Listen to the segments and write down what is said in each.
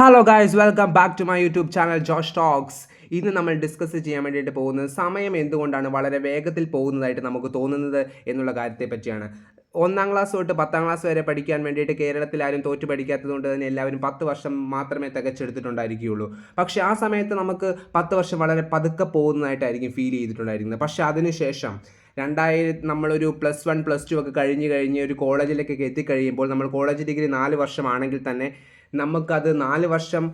Hello guys, welcome back to my YouTube channel Josh Talks. ഇന്ന് നമ്മൾ discuss ചെയ്യാൻ വേണ്ടിയിട്ട് പോകുന്നത് സമയം എന്തുകൊണ്ടാണ് വളരെ വേഗത്തിൽ പോകുന്നതായിട്ട് നമുക്ക് തോന്നുന്നത് എന്നുള്ള കാര്യത്തെ പറ്റിയാണ്. 1-ാം ക്ലാസ് തൊട്ട് 10-ാം ക്ലാസ് വരെ പഠിക്കാൻ വേണ്ടിയിട്ട് കേരളത്തിൽ ആരും തോറ്റു പഠിക്കാത്തത് കൊണ്ട് തന്നെ എല്ലാവരും 10 വർഷം മാത്രമേ തികച്ചെടുത്തിട്ടുണ്ടായിരിക്കുകയുള്ളൂ. പക്ഷേ ആ സമയത്ത് നമുക്ക് 10 വർഷം വളരെ പതുക്കെ പോകുന്നതായിട്ടായിരിക്കും ഫീൽ ചെയ്തിട്ടുണ്ടായിരിക്കുന്നത്. പക്ഷേ അതിനുശേഷം നമ്മളൊരു +1 +2 ഒക്കെ കഴിഞ്ഞ് ഒരു കോളേജിലേക്കൊക്കെ എത്തിക്കഴിയുമ്പോൾ നമ്മൾ കോളേജ് ഡിഗ്രി 4 വർഷമാണെങ്കിൽ തന്നെ നമുക്കത് 4 വർഷം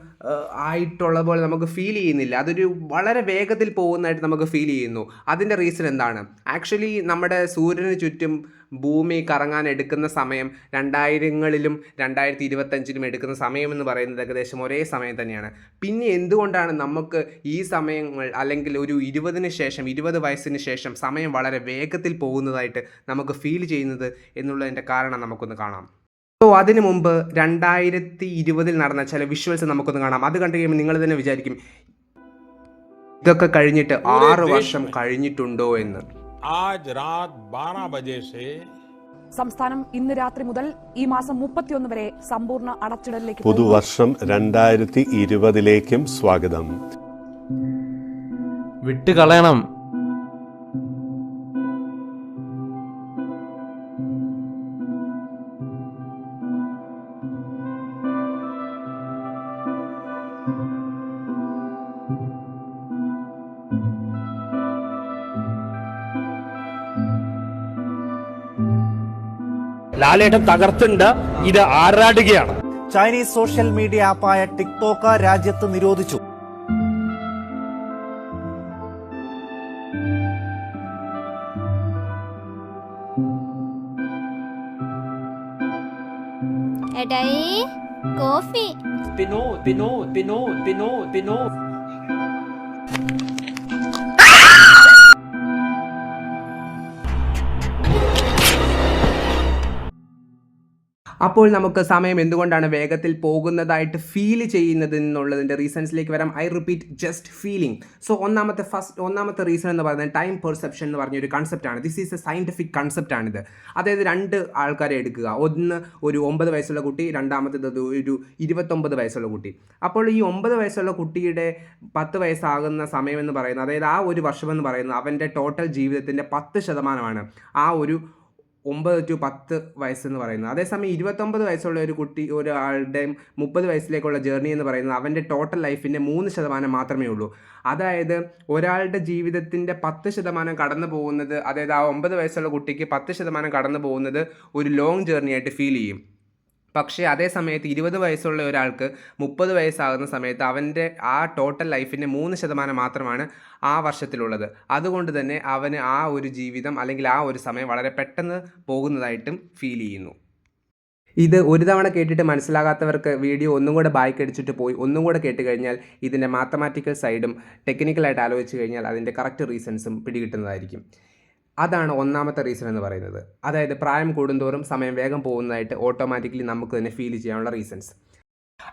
ആയിട്ടുള്ള പോലെ നമുക്ക് ഫീൽ ചെയ്യുന്നില്ല. അതൊരു വളരെ വേഗത്തിൽ പോകുന്നതായിട്ട് നമുക്ക് ഫീൽ ചെയ്യുന്നു. അതിൻ്റെ റീസൺ എന്താണ്? ആക്ച്വലി നമ്മുടെ സൂര്യന് ചുറ്റും ഭൂമി കറങ്ങാൻ എടുക്കുന്ന സമയം 2000-ങ്ങളിലും 2025-ലും എടുക്കുന്ന സമയമെന്ന് പറയുന്നത് ഏകദേശം ഒരേ സമയം തന്നെയാണ്. പിന്നെ എന്തുകൊണ്ടാണ് നമുക്ക് ഈ സമയങ്ങൾ അല്ലെങ്കിൽ ഒരു 20 വയസ്സിന് ശേഷം സമയം വളരെ വേഗത്തിൽ പോകുന്നതായിട്ട് നമുക്ക് ഫീൽ ചെയ്യുന്നത് എന്നുള്ളതിൻ്റെ കാരണം നമുക്കൊന്ന് കാണാം. അതിനു മുമ്പ് 2020-ൽ നടന്ന ചില വിഷ്വൽസ് നമുക്കൊന്ന് കാണാം. അത് കണ്ടു കഴിയുമ്പോൾ നിങ്ങൾ തന്നെ വിചാരിക്കും ഇതൊക്കെ കഴിഞ്ഞിട്ട് 6 വർഷം കഴിഞ്ഞിട്ടുണ്ടോ എന്ന്. സംസ്ഥാനം ഇന്ന് രാത്രി മുതൽ ഈ മാസം 31 വരെ സമ്പൂർണ്ണ അടച്ചിടലിലേക്ക്. പുതുവർഷം 2020-ലേക്കും സ്വാഗതം. വിട്ടുകളയണം. ലാലേട്ടൻ തകർത്തുണ്ട്. ഇത് ആറാടുകയാണ്. ചൈനീസ് സോഷ്യൽ മീഡിയ ആപ്പായ ടിക്ടോക്ക് രാജ്യത്ത് നിരോധിച്ചു. കോഫി അപ്പോൾ നമുക്ക് സമയം എന്തുകൊണ്ടാണ് വേഗത്തിൽ പോകുന്നതായിട്ട് ഫീൽ ചെയ്യുന്നത് എന്നുള്ളതിൻ്റെ റീസൺസിലേക്ക് വരാം. I repeat, just feeling. So ഒന്നാമത്തെ റീസൺ എന്ന് പറയുന്നത് ടൈം പെർസെപ്ഷൻ എന്ന് പറഞ്ഞൊരു കൺസെപ്റ്റാണ്. ദിസ് ഈസ് എ സയൻറ്റിഫിക് കൺസെപ്റ്റാണിത്. അതായത് 2 ആൾക്കാരെ എടുക്കുക. ഒന്ന് ഒരു 9 വയസ്സുള്ള കുട്ടി, രണ്ടാമത്തേത് ഒരു 29 വയസ്സുള്ള കുട്ടി. അപ്പോൾ ഈ 9 വയസ്സുള്ള കുട്ടിയുടെ 10 വയസ്സാകുന്ന സമയമെന്ന് പറയുന്നത്, അതായത് ആ ഒരു വർഷമെന്ന് പറയുന്നത് അവൻ്റെ ടോട്ടൽ ജീവിതത്തിൻ്റെ 10% ആ ഒരു 9 to 10 വയസ്സെന്ന് പറയുന്നത്. അതേസമയം 29 വയസ്സുള്ള ഒരു കുട്ടി, ഒരാളുടെ 30 വയസ്സിലേക്കുള്ള ജേർണി എന്ന് പറയുന്നത് അവൻ്റെ ടോട്ടൽ ലൈഫിൻ്റെ 3% മാത്രമേ ഉള്ളൂ. അതായത് ഒരാളുടെ ജീവിതത്തിൻ്റെ 10% കടന്നു പോകുന്നത്, അതായത് ആ 9 വയസ്സുള്ള കുട്ടിക്ക് 10% കടന്നു പോകുന്നത് ഒരു ലോങ് ജേർണി ആയിട്ട് ഫീൽ ചെയ്യും. പക്ഷേ അതേ സമയത്ത് 20 വയസ്സുള്ള ഒരാൾക്ക് 30 വയസ്സാകുന്ന സമയത്ത് അവൻ്റെ ആ ടോട്ടൽ ലൈഫിൻ്റെ 3% മാത്രമാണ് ആ വർഷത്തിലുള്ളത്. അതുകൊണ്ട് തന്നെ അവന് ആ ഒരു ജീവിതം അല്ലെങ്കിൽ ആ ഒരു സമയം വളരെ പെട്ടെന്ന് പോകുന്നതായിട്ടും ഫീൽ ചെയ്യുന്നു. ഇത് ഒരു തവണ കേട്ടിട്ട് മനസ്സിലാകാത്തവർക്ക് വീഡിയോ ഒന്നും കൂടെ ബാക്ക് അടിച്ചിട്ട് പോയി ഒന്നും കൂടെ കേട്ട് കഴിഞ്ഞാൽ ഇതിൻ്റെ മാത്തമാറ്റിക്കൽ സൈഡും ടെക്നിക്കലായിട്ട് ആലോചിച്ച് കഴിഞ്ഞാൽ അതിൻ്റെ കറക്റ്റ് റീസൺസും പിടികിട്ടുന്നതായിരിക്കും. അതാണ് ഒന്നാമത്തെ റീസൺ എന്ന് പറയുന്നത്. അതായത് പ്രായം കൂടുന്തോറും സമയം വേഗം പോകുന്നതായിട്ട് ഓട്ടോമാറ്റിക്കലി നമുക്ക് തന്നെ ഫീൽ ചെയ്യാനുള്ള റീസൺസ്.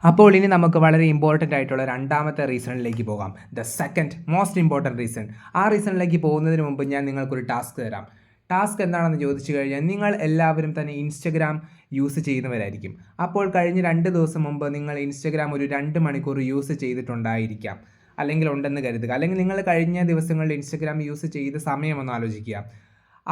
അപ്പോൾ ഇനി നമുക്ക് വളരെ ഇമ്പോർട്ടൻ്റ് ആയിട്ടുള്ള രണ്ടാമത്തെ റീസണിലേക്ക് പോകാം. The second most important reason. ആ റീസണിലേക്ക് പോകുന്നതിന് മുമ്പ് ഞാൻ നിങ്ങൾക്കൊരു ടാസ്ക് തരാം. ടാസ്ക് എന്താണെന്ന് ചോദിച്ചു കഴിഞ്ഞാൽ, നിങ്ങൾ എല്ലാവരും തന്നെ ഇൻസ്റ്റഗ്രാം യൂസ് ചെയ്യുന്നവരായിരിക്കും. അപ്പോൾ കഴിഞ്ഞ 2 ദിവസം മുമ്പ് നിങ്ങൾ ഇൻസ്റ്റഗ്രാം ഒരു 2 മണിക്കൂർ യൂസ് ചെയ്തിട്ടുണ്ടായിരിക്കാം, അല്ലെങ്കിൽ ഉണ്ടെന്ന് കരുതുക. അല്ലെങ്കിൽ നിങ്ങൾ കഴിഞ്ഞ ദിവസങ്ങളിൽ ഇൻസ്റ്റഗ്രാം യൂസ് ചെയ്ത സമയമൊന്ന് ആലോചിക്കുക.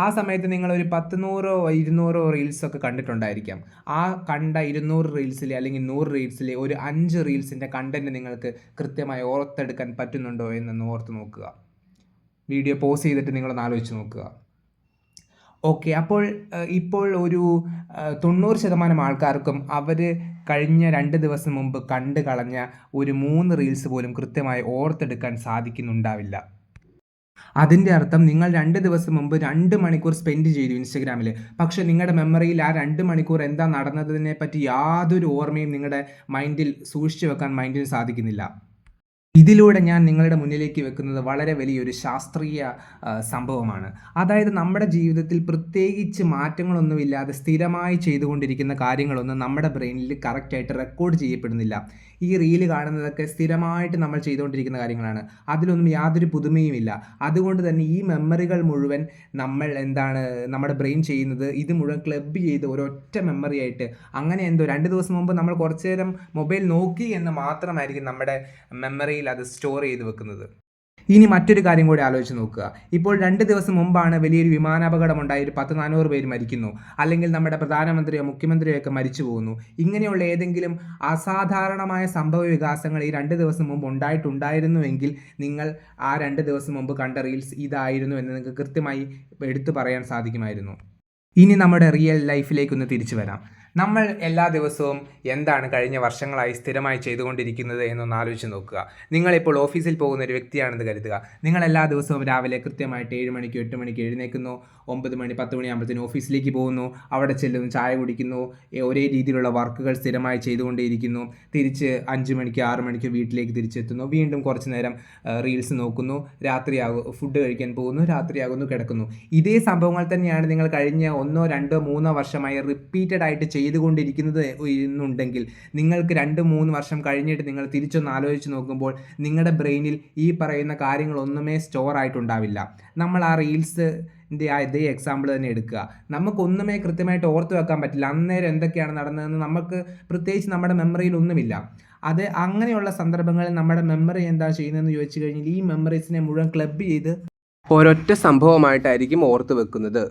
ആ സമയത്ത് നിങ്ങളൊരു 100-200 റീൽസൊക്കെ കണ്ടിട്ടുണ്ടായിരിക്കാം. ആ കണ്ട 200 റീൽസിലെ അല്ലെങ്കിൽ 100 റീൽസിലെ ഒരു 5 റീൽസിൻ്റെ കണ്ടൻറ്റ് നിങ്ങൾക്ക് കൃത്യമായി ഓർത്തെടുക്കാൻ പറ്റുന്നുണ്ടോ എന്നൊന്ന് ഓർത്ത് നോക്കുക. വീഡിയോ പോസ് ചെയ്തിട്ട് നിങ്ങളൊന്ന് ആലോചിച്ച് നോക്കുക. ഓക്കെ, ഇപ്പോൾ ഒരു 90% ആൾക്കാർക്കും അവർ കഴിഞ്ഞ 2 ദിവസം മുമ്പ് കണ്ടു കളഞ്ഞ ഒരു 3 റീൽസ് പോലും കൃത്യമായി ഓർത്തെടുക്കാൻ സാധിക്കുന്നുണ്ടാവില്ല. അതിൻ്റെ അർത്ഥം നിങ്ങൾ 2 ദിവസം മുമ്പ് 2 മണിക്കൂർ സ്പെൻഡ് ചെയ്തു ഇൻസ്റ്റഗ്രാമിൽ. പക്ഷേ നിങ്ങളുടെ മെമ്മറിയിൽ ആ 2 മണിക്കൂർ എന്താ നടന്നതിനെ പറ്റി യാതൊരു ഓർമ്മയും നിങ്ങളുടെ മൈൻഡിൽ സൂക്ഷിച്ചു വെക്കാൻ മൈൻഡിന് സാധിക്കുന്നില്ല. ഇതിലൂടെ ഞാൻ നിങ്ങളുടെ മുന്നിലേക്ക് വെക്കുന്നത് വളരെ വലിയൊരു ശാസ്ത്രീയ സംഭവമാണ്. അതായത് നമ്മുടെ ജീവിതത്തിൽ പ്രത്യേകിച്ച് മാറ്റങ്ങളൊന്നുമില്ലാതെ സ്ഥിരമായി ചെയ്തുകൊണ്ടിരിക്കുന്ന കാര്യങ്ങളൊന്നും നമ്മുടെ ബ്രെയിനിൽ കറക്റ്റായിട്ട് റെക്കോർഡ് ചെയ്യപ്പെടുന്നില്ല. ഈ റീല് കാണുന്നതൊക്കെ സ്ഥിരമായിട്ട് നമ്മൾ ചെയ്തുകൊണ്ടിരിക്കുന്ന കാര്യങ്ങളാണ്. അതിലൊന്നും യാതൊരു പുതുമയുമില്ല. അതുകൊണ്ട് തന്നെ ഈ മെമ്മറികൾ മുഴുവൻ നമ്മുടെ ബ്രെയിൻ ചെയ്യുന്നത് ഇത് മുഴുവൻ ക്ലബ് ചെയ്ത് ഒരൊറ്റ മെമ്മറി ആയിട്ട് അങ്ങനെ 2 ദിവസം മുമ്പ് നമ്മൾ കുറച്ചു നേരം മൊബൈൽ നോക്കി എന്ന് മാത്രമായിരിക്കും നമ്മുടെ മെമ്മറിയിൽ അത് സ്റ്റോർ ചെയ്ത് വെക്കുന്നത്. ഇനി മറ്റൊരു കാര്യം കൂടി ആലോചിച്ച് നോക്കുക. ഇപ്പോൾ 2 ദിവസം മുമ്പാണ് വലിയൊരു വിമാനാപകടം ഉണ്ടായി 400 പേര് മരിക്കുന്നു, അല്ലെങ്കിൽ നമ്മുടെ പ്രധാനമന്ത്രിയോ മുഖ്യമന്ത്രിയോ ഒക്കെ മരിച്ചു പോകുന്നു. ഇങ്ങനെയുള്ള ഏതെങ്കിലും അസാധാരണമായ സംഭവ വികാസങ്ങൾ ഈ 2 ദിവസം മുമ്പ് ഉണ്ടായിട്ടുണ്ടായിരുന്നുവെങ്കിൽ നിങ്ങൾ ആ 2 ദിവസം മുമ്പ് കണ്ട റീൽസ് ഇതായിരുന്നു എന്ന് നിങ്ങൾക്ക് കൃത്യമായി എടുത്തു പറയാൻ സാധിക്കുമായിരുന്നു. ഇനി നമ്മുടെ റിയൽ ലൈഫിലേക്കൊന്ന് തിരിച്ചു വരാം. നമ്മൾ എല്ലാ ദിവസവും എന്താണ് കഴിഞ്ഞ വർഷങ്ങളായി സ്ഥിരമായി ചെയ്തുകൊണ്ടിരിക്കുന്നത് എന്നൊന്ന് ആലോചിച്ച് നോക്കുക. നിങ്ങളിപ്പോൾ ഓഫീസിൽ പോകുന്ന ഒരു വ്യക്തിയാണെന്ന് കരുതുക. നിങ്ങൾ എല്ലാ ദിവസവും രാവിലെ കൃത്യമായിട്ട് 7 മണിക്ക് 8 മണിക്ക് എഴുന്നേൽക്കുന്നു, 9 മണി 10 മണിയാകുമ്പോഴത്തേനും ഓഫീസിലേക്ക് പോകുന്നു, അവിടെ ചെല്ലുന്നു, ചായ കുടിക്കുന്നു, ഒരേ രീതിയിലുള്ള വർക്കുകൾ സ്ഥിരമായി ചെയ്തുകൊണ്ടേയിരിക്കുന്നു, തിരിച്ച് 5 മണിക്ക് 6 മണിക്ക് വീട്ടിലേക്ക് തിരിച്ചെത്തുന്നു, വീണ്ടും കുറച്ച് നേരം റീൽസ് നോക്കുന്നു, ഫുഡ് കഴിക്കാൻ പോകുന്നു, രാത്രിയാകുന്നു, കിടക്കുന്നു. ഇതേ സംഭവങ്ങൾ തന്നെയാണ് നിങ്ങൾ കഴിഞ്ഞ 1, 2, 3 വർഷമായി റിപ്പീറ്റഡ് ആയിട്ട് ചെയ്തുകൊണ്ടിരിക്കുന്നത് എന്നുണ്ടെങ്കിൽ നിങ്ങൾക്ക് 2-3 വർഷം കഴിഞ്ഞിട്ട് നിങ്ങൾ തിരിച്ചൊന്ന് ആലോചിച്ച് നോക്കുമ്പോൾ നിങ്ങളുടെ ബ്രെയിനിൽ ഈ പറയുന്ന കാര്യങ്ങളൊന്നുമേ സ്റ്റോർ ആയിട്ടുണ്ടാവില്ല. നമ്മൾ ആ റീൽസിൻ്റെ ഇതേ എക്സാമ്പിൾ തന്നെ എടുക്കുക. നമുക്കൊന്നുമേ കൃത്യമായിട്ട് ഓർത്ത് വെക്കാൻ പറ്റില്ല. അന്നേരം എന്തൊക്കെയാണ് നടന്നതെന്ന് നമുക്ക് പ്രത്യേകിച്ച് നമ്മുടെ മെമ്മറിയിൽ ഒന്നുമില്ല. അത് അങ്ങനെയുള്ള സന്ദർഭങ്ങളിൽ നമ്മുടെ മെമ്മറി എന്താ ചെയ്യുന്നതെന്ന് ചോദിച്ചു കഴിഞ്ഞാൽ ഈ മെമ്മറീസിനെ മുഴുവൻ ക്ലബ് ചെയ്ത് ഒരൊറ്റ സംഭവമായിട്ടായിരിക്കും ഓർത്ത് വെക്കുന്നത്.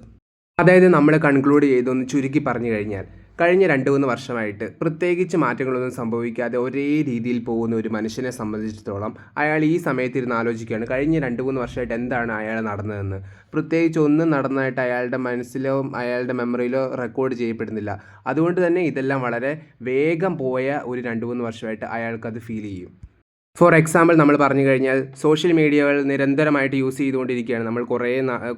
അതായത് നമ്മൾ കൺക്ലൂഡ് ചെയ്തൊന്ന് ചുരുക്കി പറഞ്ഞു കഴിഞ്ഞാൽ കഴിഞ്ഞ 2-3 വർഷമായിട്ട് പ്രത്യേകിച്ച് മാറ്റങ്ങളൊന്നും സംഭവിക്കാതെ ഒരേ രീതിയിൽ പോകുന്ന ഒരു മനുഷ്യനെ സംബന്ധിച്ചിടത്തോളം അയാൾ ഈ സമയത്തിരുന്ന് ആലോചിക്കുകയാണ് കഴിഞ്ഞ 2-3 വർഷമായിട്ട് എന്താണ് അയാൾ നടന്നതെന്ന്. പ്രത്യേകിച്ച് ഒന്നും നടന്നതായിട്ട് അയാളുടെ മനസ്സിലോ അയാളുടെ മെമ്മറിയിലോ റെക്കോർഡ് ചെയ്യപ്പെടുന്നില്ല. അതുകൊണ്ട് തന്നെ ഇതെല്ലാം വളരെ വേഗം പോയ ഒരു 2-3 വർഷമായിട്ട് അയാൾക്കത് ഫീൽ ചെയ്യും. ഫോർ എക്സാമ്പിൾ നമ്മൾ പറഞ്ഞു കഴിഞ്ഞാൽ സോഷ്യൽ മീഡിയകൾ നിരന്തരമായിട്ട് യൂസ് ചെയ്തുകൊണ്ടിരിക്കുകയാണ്. നമ്മൾ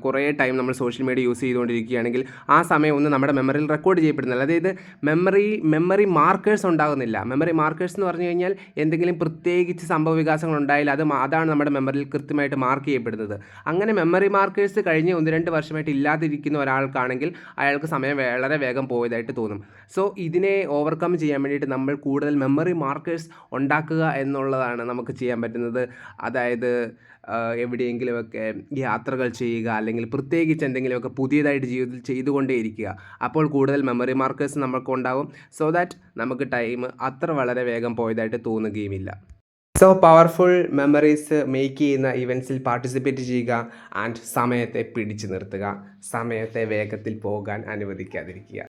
കുറേ ടൈം നമ്മൾ സോഷ്യൽ മീഡിയ യൂസ് ചെയ്തുകൊണ്ടിരിക്കുകയാണെങ്കിൽ ആ സമയം ഒന്നും നമ്മുടെ മെമ്മറിയിൽ റെക്കോർഡ് ചെയ്യപ്പെടുന്നില്ല. അതായത് മെമ്മറി മാർക്കേഴ്സ് ഉണ്ടാകുന്നില്ല. മെമ്മറി മാർക്കേഴ്സ് എന്ന് പറഞ്ഞു കഴിഞ്ഞാൽ എന്തെങ്കിലും പ്രത്യേകിച്ച് സംഭവ വികാസങ്ങൾ ഉണ്ടായാൽ അതാണ് നമ്മുടെ മെമ്മറിയിൽ കൃത്യമായിട്ട് മാർക്ക് ചെയ്യപ്പെടുന്നത്. അങ്ങനെ മെമ്മറി മാർക്കേഴ്സ് കഴിഞ്ഞ് 1-2 വർഷമായിട്ട് ഇല്ലാതിരിക്കുന്ന ഒരാൾക്കാണെങ്കിൽ അയാൾക്ക് സമയം വളരെ വേഗം പോയതായിട്ട് തോന്നും. സോ ഇതിനെ ഓവർകം ചെയ്യാൻ വേണ്ടിയിട്ട് നമ്മൾ കൂടുതൽ മെമ്മറി മാർക്കേഴ്സ് ഉണ്ടാക്കുക എന്നുള്ളതാണ് നമുക്ക് ചെയ്യാൻ പറ്റുന്നത്. അതായത് എവിടെയെങ്കിലുമൊക്കെ യാത്രകൾ ചെയ്യുക, അല്ലെങ്കിൽ പ്രത്യേകിച്ച് എന്തെങ്കിലുമൊക്കെ പുതിയതായിട്ട് ജീവിതത്തിൽ ചെയ്തുകൊണ്ടേയിരിക്കുക. അപ്പോൾ കൂടുതൽ മെമ്മറി മാർക്കേഴ്സ് നമുക്കുണ്ടാവും. സോ ദാറ്റ് നമുക്ക് ടൈം അത്ര വളരെ വേഗം പോയതായിട്ട് തോന്നുകയുമില്ല. സോ പവർഫുൾ മെമ്മറീസ് മേക്ക് ചെയ്യുന്ന ഇവൻറ്റ്സിൽ പാർട്ടിസിപ്പേറ്റ് ചെയ്യുക ആൻഡ് സമയത്തെ പിടിച്ചു നിർത്തുക. സമയത്തെ വേഗത്തിൽ പോകാൻ അനുവദിക്കാതിരിക്കുക.